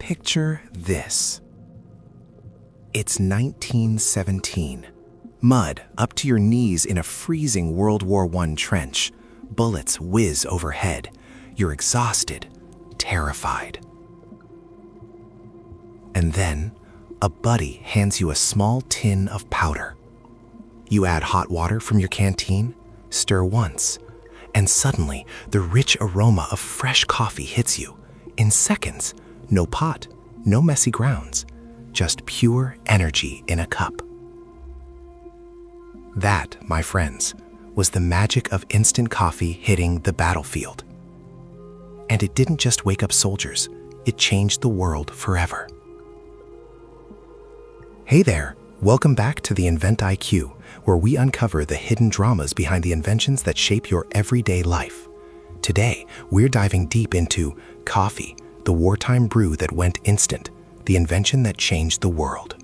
Picture this. It's 1917. Mud up to your knees in a freezing World War I trench. Bullets whiz overhead. You're exhausted, terrified. And then, a buddy hands you a small tin of powder. You add hot water from your canteen, stir once, and suddenly the rich aroma of fresh coffee hits you. In seconds, no pot, no messy grounds, just pure energy in a cup. That, my friends, was the magic of instant coffee hitting the battlefield. And it didn't just wake up soldiers, it changed the world forever. Hey there, welcome back to the InventIQ, where we uncover the hidden dramas behind the inventions that shape your everyday life. Today, we're diving deep into coffee, the wartime brew that went instant, the invention that changed the world.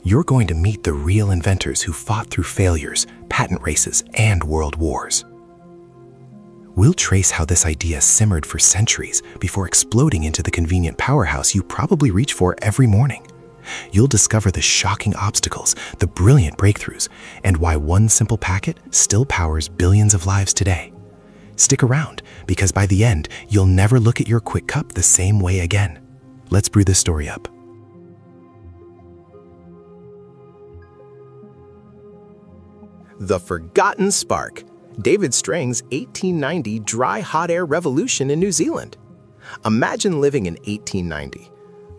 You're going to meet the real inventors who fought through failures, patent races, and world wars. We'll trace how this idea simmered for centuries before exploding into the convenient powerhouse you probably reach for every morning. You'll discover the shocking obstacles, the brilliant breakthroughs, and why one simple packet still powers billions of lives today. Stick around, because by the end, you'll never look at your quick cup the same way again. Let's brew this story up. The Forgotten Spark, David Strang's 1890 dry hot air revolution in New Zealand. Imagine living in 1890.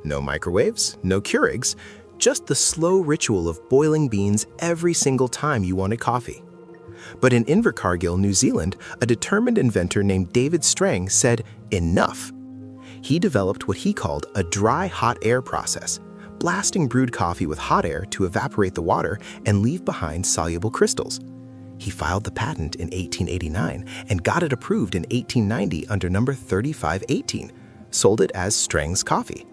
No microwaves, no Keurigs, just the slow ritual of boiling beans every single time you wanted coffee. But in Invercargill, New Zealand, a determined inventor named David Strang said, "Enough." He developed what he called a dry hot air process, blasting brewed coffee with hot air to evaporate the water and leave behind soluble crystals. He filed the patent in 1889 and got it approved in 1890 under number 3518, sold it as Strang's coffee.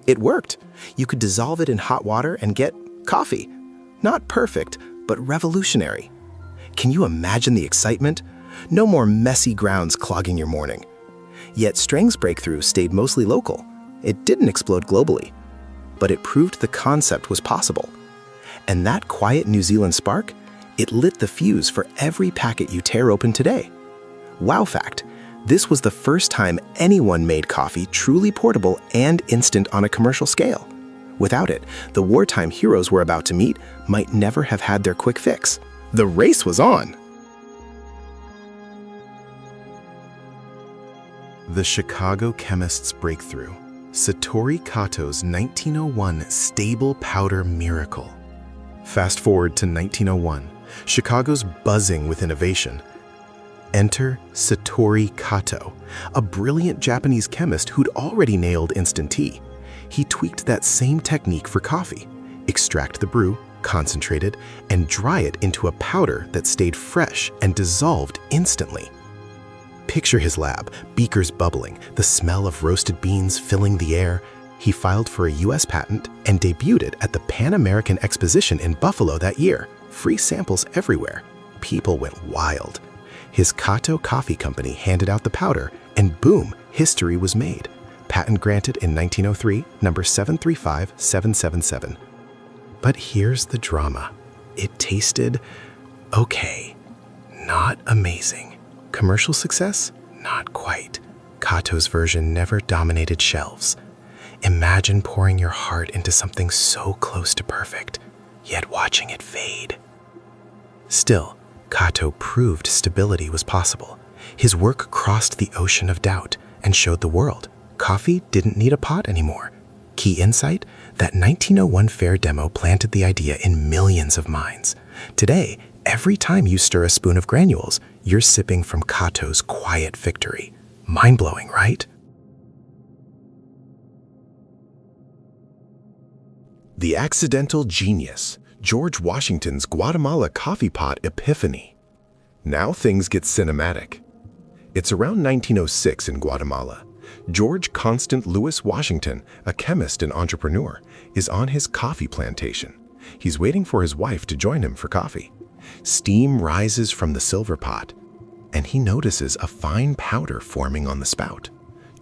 It worked. You could dissolve it in hot water and get coffee. Not perfect, but revolutionary. Can you imagine the excitement? No more messy grounds clogging your morning. Yet Strang's breakthrough stayed mostly local. It didn't explode globally, but it proved the concept was possible. And that quiet New Zealand spark, it lit the fuse for every packet you tear open today. Wow fact, this was the first time anyone made coffee truly portable and instant on a commercial scale. Without it, the wartime heroes we're about to meet might never have had their quick fix. The race was on. The Chicago chemist's breakthrough, Satori Kato's 1901 stable powder miracle. Fast forward to 1901, Chicago's buzzing with innovation. Enter Satori Kato, a brilliant Japanese chemist who'd already nailed instant tea. He tweaked that same technique for coffee. Extract the brew, concentrate it, and dry it into a powder that stayed fresh and dissolved instantly. Picture his lab, beakers bubbling, the smell of roasted beans filling the air. He filed for a US patent and debuted it at the Pan American Exposition in Buffalo that year. Free samples everywhere. People went wild. His Kato Coffee Company handed out the powder, and boom, history was made. Patent granted in 1903, number 735777. But here's the drama. It tasted okay, not amazing. Commercial success? Not quite. Kato's version never dominated shelves. Imagine pouring your heart into something so close to perfect, yet watching it fade. Still, Kato proved stability was possible. His work crossed the ocean of doubt and showed the world coffee didn't need a pot anymore. Key insight? That 1901 fair demo planted the idea in millions of minds. Today, every time you stir a spoon of granules, you're sipping from Kato's quiet victory. Mind-blowing, right? The accidental genius, George Washington's Guatemala coffee pot Epiphany. Now things get cinematic. It's around 1906 in Guatemala. George Constant Lewis Washington, a chemist and entrepreneur, is on his coffee plantation. He's waiting for his wife to join him for coffee. Steam rises from the silver pot, and he notices a fine powder forming on the spout.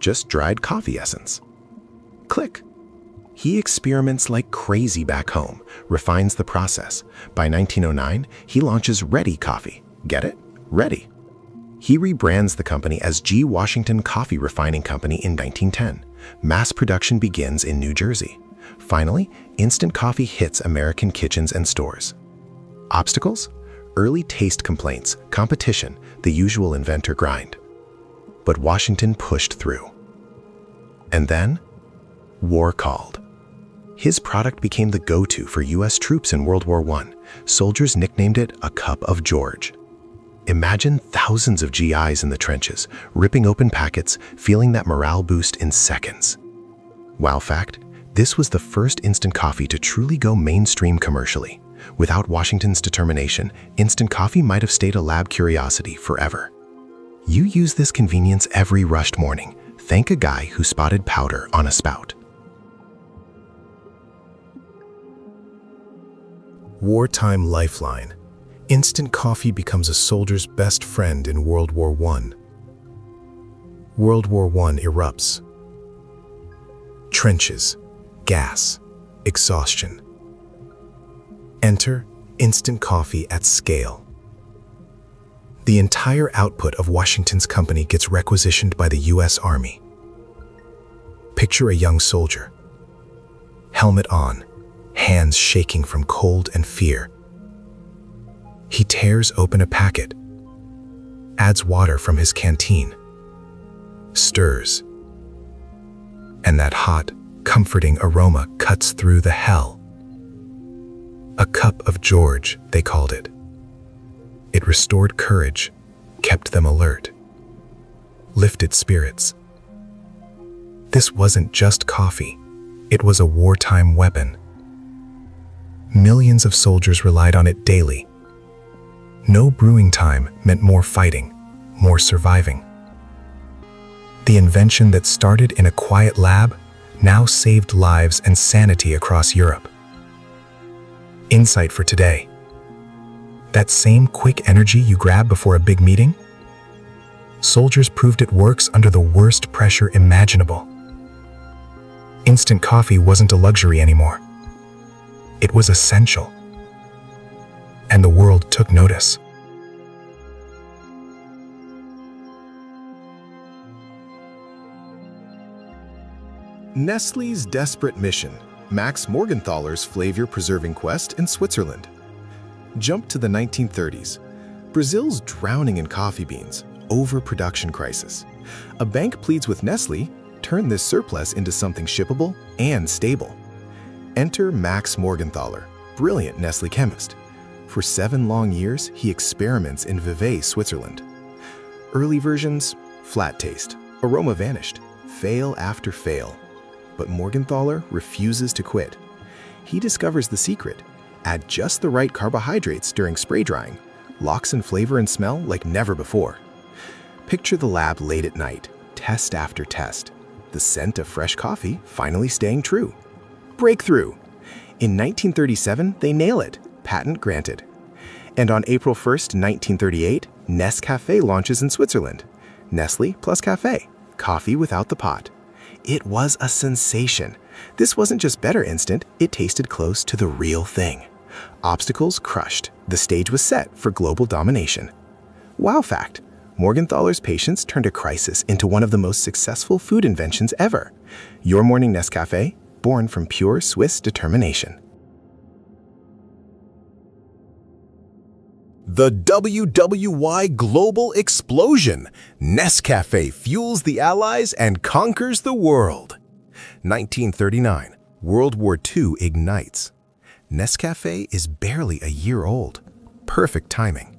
just dried coffee essence. Click. He experiments like crazy back home, refines the process. By 1909, he launches Ready Coffee. Get it? Ready. He rebrands the company as G. Washington Coffee Refining Company in 1910. Mass production begins in New Jersey. Finally, instant coffee hits American kitchens and stores. Obstacles? Early taste complaints, competition, the usual inventor grind. But Washington pushed through. And then, war called. His product became the go-to for U.S. troops in World War I. Soldiers nicknamed it a cup of George. Imagine thousands of GIs in the trenches, ripping open packets, feeling that morale boost in seconds. Wow fact, this was the first instant coffee to truly go mainstream commercially. Without Washington's determination, instant coffee might have stayed a lab curiosity forever. You use this convenience every rushed morning. Thank a guy who spotted powder on a spout. Wartime Lifeline. Instant coffee becomes a soldier's best friend in World War I. World War I erupts. Trenches, gas, exhaustion. Enter instant coffee at scale. The entire output of Washington's company gets requisitioned by the U.S. Army. Picture a young soldier. Helmet on, hands shaking from cold and fear. He tears open a packet, adds water from his canteen, stirs, and that hot, comforting aroma cuts through the hell. A cup of George, they called it. It restored courage, kept them alert, lifted spirits. This wasn't just coffee, it was a wartime weapon. Millions of soldiers relied on it daily. No brewing time meant more fighting, more surviving. The invention that started in a quiet lab now saved lives and sanity across Europe. Insight for today. That same quick energy you grab before a big meeting? Soldiers proved it works under the worst pressure imaginable. Instant coffee wasn't a luxury anymore. It was essential. And the world took notice. Nestlé's desperate mission, Max Morgenthaler's flavor-preserving quest in Switzerland. Jump to the 1930s. Brazil's drowning in coffee beans, overproduction crisis. A bank pleads with Nestlé, turn this surplus into something shippable and stable. Enter Max Morgenthaler, brilliant Nestlé chemist. For 7 long years, he experiments in Vevey, Switzerland. Early versions, flat taste, aroma vanished, fail after fail. But Morgenthaler refuses to quit. He discovers the secret. Add just the right carbohydrates during spray drying. Locks in flavor and smell like never before. Picture the lab late at night, test after test. The scent of fresh coffee finally staying true. Breakthrough! In 1937, they nail it. Patent granted. And on April 1st, 1938, Nescafé launches in Switzerland. Nestlé plus café, coffee without the pot. It was a sensation. This wasn't just better instant, it tasted close to the real thing. Obstacles crushed. The stage was set for global domination. Wow fact, Morgenthaler's patience turned a crisis into one of the most successful food inventions ever. Your morning Nescafé, born from pure Swiss determination. The WWII global explosion. Nescafé fuels the Allies and conquers the world. 1939, World War II ignites. Nescafé is barely a year old. Perfect timing.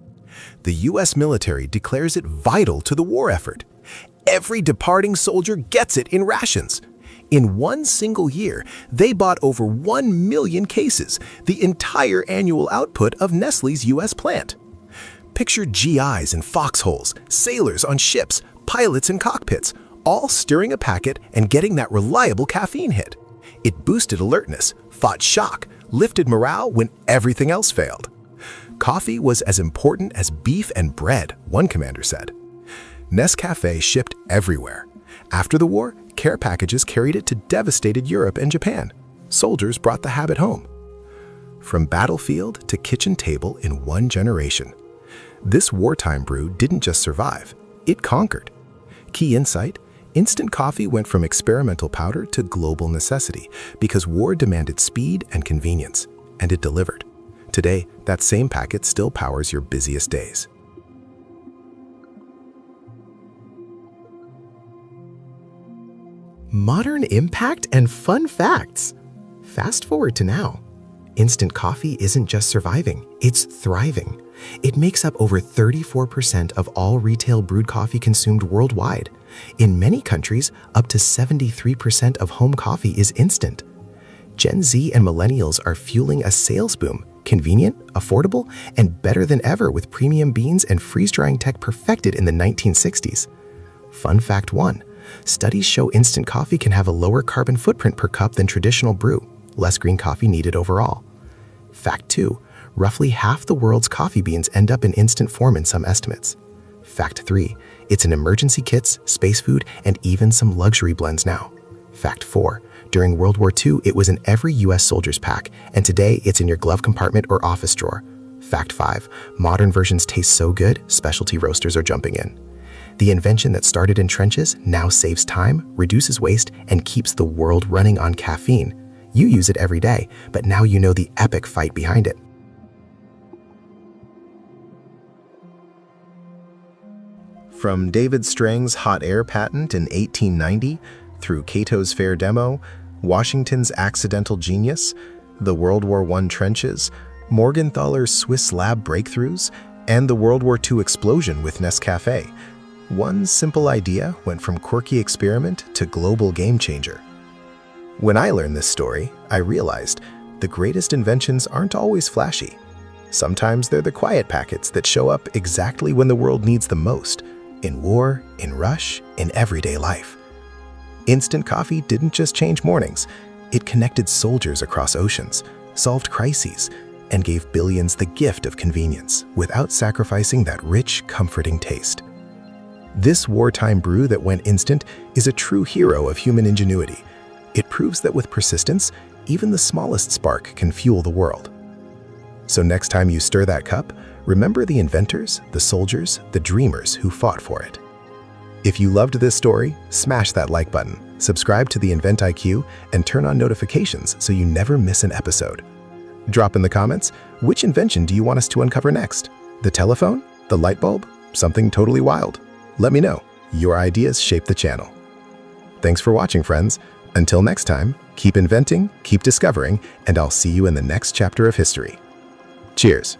The U.S. military declares it vital to the war effort. Every departing soldier gets it in rations. In one single year, they bought over 1 million cases, the entire annual output of Nestlé's U.S. plant. Picture GIs in foxholes, sailors on ships, pilots in cockpits, all stirring a packet and getting that reliable caffeine hit. It boosted alertness, fought shock, lifted morale when everything else failed. Coffee was as important as beef and bread, one commander said. Nescafé shipped everywhere. After the war, care packages carried it to devastated Europe and Japan. Soldiers brought the habit home. From battlefield to kitchen table in one generation. This wartime brew didn't just survive, it conquered. Key insight: instant coffee went from experimental powder to global necessity because war demanded speed and convenience, and it delivered. Today, that same packet still powers your busiest days. Modern impact and fun facts. Fast forward to now. Instant coffee isn't just surviving, it's thriving. It makes up over 34% of all retail brewed coffee consumed worldwide. In many countries, up to 73% of home coffee is instant. Gen Z and millennials are fueling a sales boom, convenient, affordable, and better than ever with premium beans and freeze-drying tech perfected in the 1960s. Fun fact 1. Studies show instant coffee can have a lower carbon footprint per cup than traditional brew, less green coffee needed overall. Fact 2. Roughly half the world's coffee beans end up in instant form in some estimates. Fact 3. It's in emergency kits, space food, and even some luxury blends now. Fact 4. During World War II, it was in every US soldier's pack, and today it's in your glove compartment or office drawer. Fact 5. Modern versions taste so good, specialty roasters are jumping in. The invention that started in trenches now saves time, reduces waste, and keeps the world running on caffeine. You use it every day, but now you know the epic fight behind it. From David Strang's hot air patent in 1890, through Kato's fair demo, Washington's accidental genius, the World War I trenches, Morgenthaler's Swiss lab breakthroughs, and the World War II explosion with Nescafé, one simple idea went from quirky experiment to global game changer. When I learned this story, I realized the greatest inventions aren't always flashy. Sometimes they're the quiet packets that show up exactly when the world needs them most, in war, in rush, in everyday life. Instant coffee didn't just change mornings, it connected soldiers across oceans, solved crises, and gave billions the gift of convenience without sacrificing that rich, comforting taste. This wartime brew that went instant is a true hero of human ingenuity. It proves that with persistence, even the smallest spark can fuel the world. So next time you stir that cup, remember the inventors, the soldiers, the dreamers who fought for it. If you loved this story, smash that like button, subscribe to the InventIQ, and turn on notifications so you never miss an episode. Drop in the comments, which invention do you want us to uncover next? The telephone? The light bulb? Something totally wild? Let me know. Your ideas shape the channel. Thanks for watching, friends. Until next time, keep inventing, keep discovering, and I'll see you in the next chapter of history. Cheers.